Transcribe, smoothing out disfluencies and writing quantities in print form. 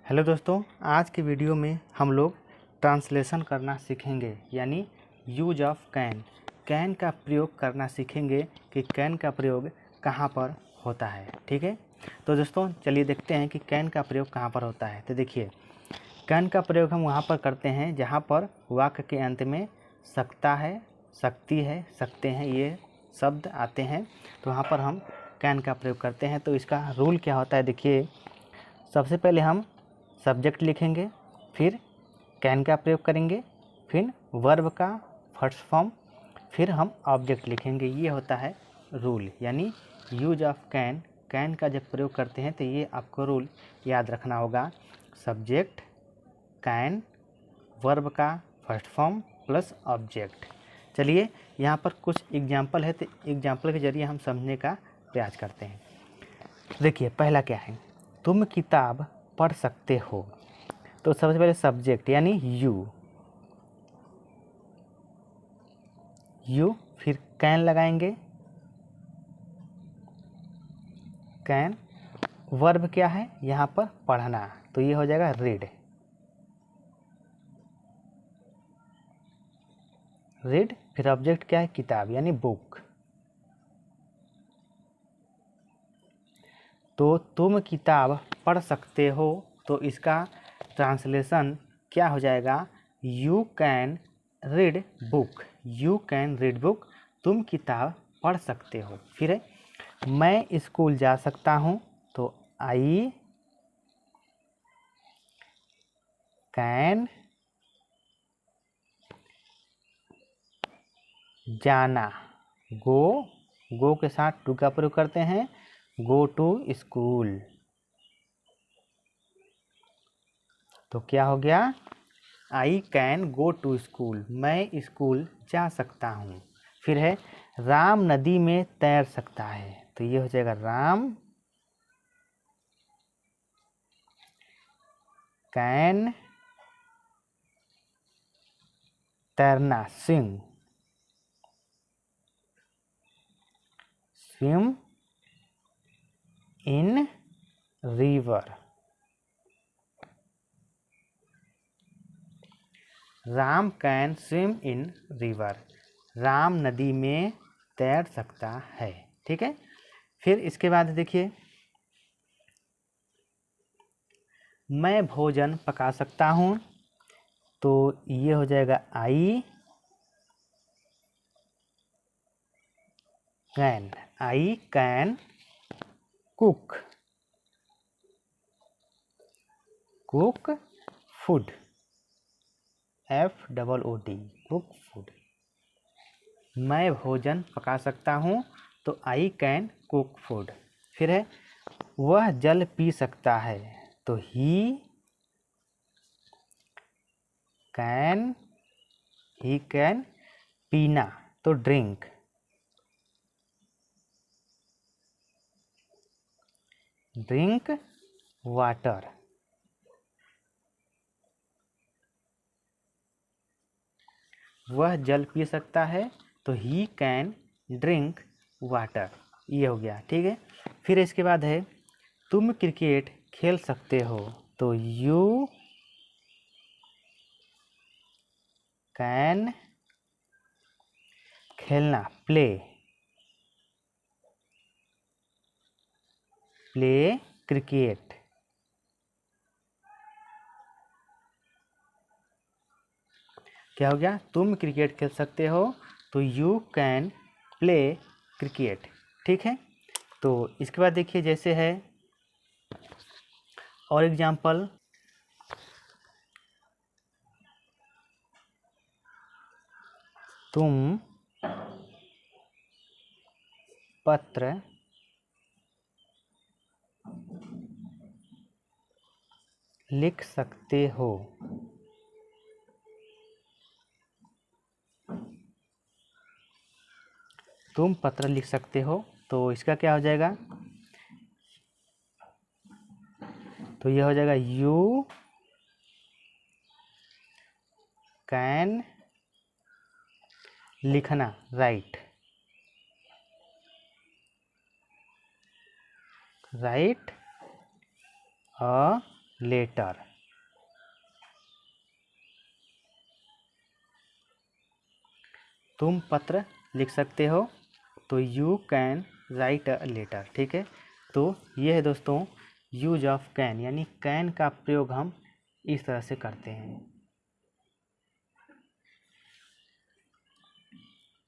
Hello दोस्तों, आज की वीडियो में हम लोग ट्रांसलेशन करना सीखेंगे, यानी यूज ऑफ कैन। कैन का प्रयोग करना सीखेंगे कि कैन का प्रयोग कहाँ पर होता है। ठीक है, तो दोस्तों चलिए देखते हैं कि कैन का प्रयोग कहाँ पर होता है। तो देखिए, कैन का प्रयोग हम वहाँ पर करते हैं जहाँ पर वाक्य के अंत में सकता है, सकती है, सकते हैं ये शब्द आते हैं, तो वहाँ पर हम कैन का प्रयोग करते हैं। तो इसका रूल क्या होता है, देखिए, सबसे पहले हम सब्जेक्ट लिखेंगे, फिर कैन का प्रयोग करेंगे, फिर वर्ब का फर्स्ट फॉर्म, फिर हम ऑब्जेक्ट लिखेंगे। ये होता है रूल, यानी यूज ऑफ कैन। कैन का जब प्रयोग करते हैं तो ये आपको रूल याद रखना होगा। सब्जेक्ट, कैन, वर्ब का फर्स्ट फॉर्म प्लस ऑब्जेक्ट। चलिए यहाँ पर कुछ एग्जाम्पल है, तो एग्जाम्पल के जरिए हम समझने का प्रयास करते हैं। देखिए, पहला क्या है, तुम किताब पढ़ सकते हो। तो सबसे पहले सब्जेक्ट यानी यू, फिर कैन लगाएंगे, कैन। वर्ब क्या है यहाँ पर, पढ़ना, तो ये हो जाएगा रीड। फिर ऑब्जेक्ट क्या है, किताब यानी बुक। तो तुम किताब पढ़ सकते हो, तो इसका ट्रांसलेशन क्या हो जाएगा, you can read book. You can read book, तुम किताब पढ़ सकते हो। फिर है, मैं स्कूल जा सकता हूँ, तो आई कैन जाना। गो के साथ टू का प्रयोग करते हैं, गो टू स्कूल। तो क्या हो गया, I can go to school, मैं स्कूल जा सकता हूँ। फिर है, राम नदी में तैर सकता है, तो ये हो जाएगा राम कैन तैरना, swim in river. Ram can swim in river, Ram नदी में तैर सकता है। ठीक है, फिर इसके बाद देखिए, मैं भोजन पका सकता हूँ, तो ये हो जाएगा I can cook food, FOOD, cook food. मैं भोजन पका सकता हूँ, तो आई कैन कुक फूड। फिर है, वह जल पी सकता है, तो ही कैन पीना, तो ड्रिंक वाटर। वह जल पी सकता है, तो ही कैन ड्रिंक वाटर। ये हो गया। ठीक है, फिर इसके बाद है, तुम क्रिकेट खेल सकते हो, तो यू कैन खेलना, प्ले क्रिकेट। क्या हो गया, तुम क्रिकेट खेल सकते हो, तो यू कैन प्ले क्रिकेट। ठीक है, तो इसके बाद देखिए, जैसे है और एग्जाम्पल, तुम पत्र लिख सकते हो, तुम पत्र लिख सकते हो, तो इसका क्या हो जाएगा, तो यह हो जाएगा यू कैन लिखना, राइट अ लेटर। तुम पत्र लिख सकते हो, तो you can write a letter. ठीक है, तो ये है दोस्तों यूज ऑफ कैन, यानी कैन का प्रयोग हम इस तरह से करते हैं।